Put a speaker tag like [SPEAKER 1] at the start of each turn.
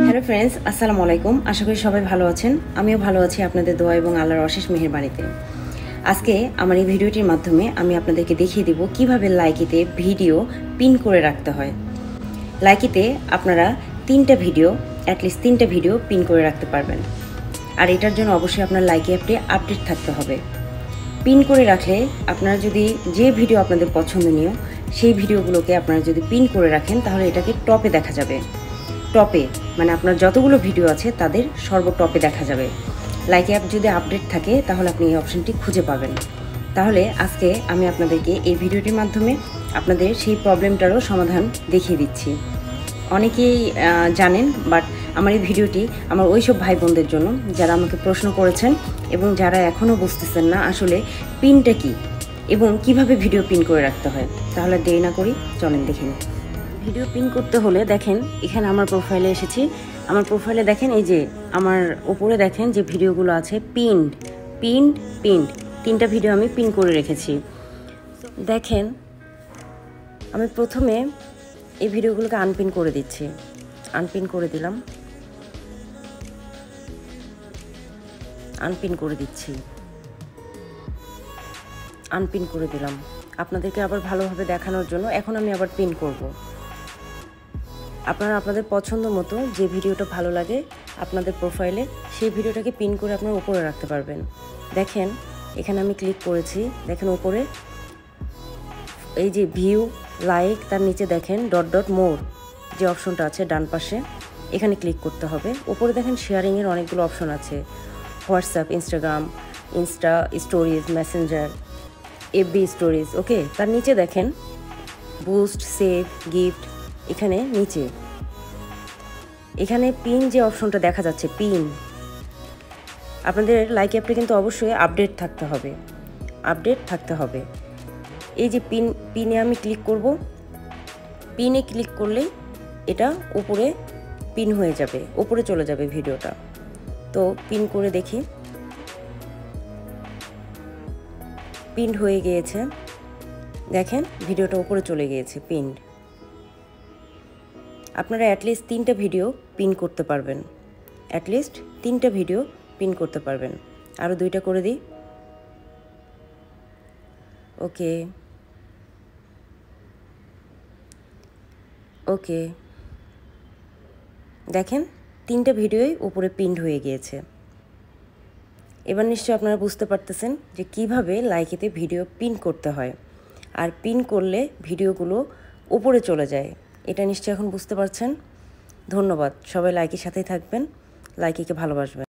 [SPEAKER 1] Hello friends, আসসালামু আলাইকুম। আশা করি সবাই ভালো আছেন। আমিও ভালো আছি আপনাদের দোয়া এবং আল্লাহর অশেষ মেহেরবানিতে। আজকে আমার এই ভিডিওটির মাধ্যমে আমি আপনাদেরকে দেখিয়ে দেব কিভাবে লাইকিতে ভিডিও পিন করে রাখতে হয়। লাইকিতে আপনারা অ্যাটলিস্ট তিনটা ভিডিও পিন করে রাখতে পারবেন। আর এটার জন্য অবশ্যই আপনার লাইকি অ্যাপটি আপডেট থাকতে হবে। পিন করে রাখলে আপনারা যদি যে ভিডিও আপনাদের পছন্দনীয় সেই ভিডিওগুলোকে আপনারা যদি পিন করে রাখেন তাহলে এটাকে টপে দেখা যাবে। টপে মানে আপনার যতগুলো ভিডিও আছে তাদের সর্বটপে দেখা যাবে। লাইকি অ্যাপ যদি আপডেট থাকে তাহলে আপনি এই অপশনটি খুঁজে পাবেন। তাহলে আজকে আমি আপনাদেরকে এই ভিডিওটির মাধ্যমে আপনাদের সেই প্রবলেমটারও সমাধান দেখিয়ে দিচ্ছি। অনেকেই জানেন, বাট আমার এই ভিডিওটি আমার ওই সব ভাই বোনদের জন্য যারা আমাকে প্রশ্ন করেছেন এবং যারা এখনও বুঝতেছেন না আসলে পিনটা কী এবং কিভাবে ভিডিও পিন করে রাখতে হয়। তাহলে দেরি না করি, চলেন দেখে নিই। ভিডিও পিন করতে হলে দেখেন এখানে আমার প্রোফাইলে এসেছি। আমার প্রোফাইলে দেখেন এই যে আমার উপরে দেখেন যে ভিডিওগুলো আছে পিন্ড তিনটা ভিডিও আমি পিন করে রেখেছি। দেখেন আমি প্রথমে এই ভিডিওগুলোকে আনপিন করে দিচ্ছি। আনপিন করে দিলাম, আনপিন করে দিচ্ছি, আনপিন করে দিলাম আপনাদেরকে আবার ভালোভাবে দেখানোর জন্য। এখন আমি আবার পিন করব। আপনারা আপনাদের পছন্দ মতো যে ভিডিওটা ভালো লাগে আপনাদের প্রোফাইলে সেই ভিডিওটাকে পিন করে আপনারা উপরে রাখতে পারবেন। দেখেন এখানে আমি ক্লিক করেছি, দেখেন উপরে এই যে ভিউ লাইক, তার নিচে দেখেন ডট মোর যে অপশনটা আছে ডান পাশে, এখানে ক্লিক করতে হবে। উপরে দেখেন শেয়ারিংয়ের অনেকগুলো অপশন আছে, WhatsApp, insta stories, Messenger, FB stories, okay. তার নিচে দেখেন বুস্ট, সেভ, গিফট, এখানে নিচে এখানে পিন যে অপশনটা দেখা যাচ্ছে পিন। আপনাদের লাইক অ্যাপটা কিন্তু অবশ্যই আপডেট থাকতে হবে। এই যে পিনে আমি ক্লিক করব, পিনে ক্লিক করলেই এটা উপরে পিন হয়ে যাবে, উপরে চলে যাবে ভিডিওটা। তো পিন করে দেখি, পিন হয়ে গিয়েছে। দেখেন ভিডিওটা উপরে চলে গিয়েছে পিন্ড। আপনারা অ্যাটলিস্ট তিনটা ভিডিও পিন করতে পারবেন। আরও দুইটা করে দিই, ওকে। দেখেন তিনটা ভিডিওই উপরে পিন্ড হয়ে গিয়েছে। এবার নিশ্চয়ই আপনারা বুঝতে পারতেছেন যে কিভাবে লাইকিতে ভিডিও পিন করতে হয়, আর পিন করলে ভিডিওগুলো উপরে চলে যায়। এটা নিশ্চয়ই এখন বুঝতে পারছেন। ধন্যবাদ। সবাই লাইকির সাথেই থাকবেন, লাইকিকে ভালোবাসবেন।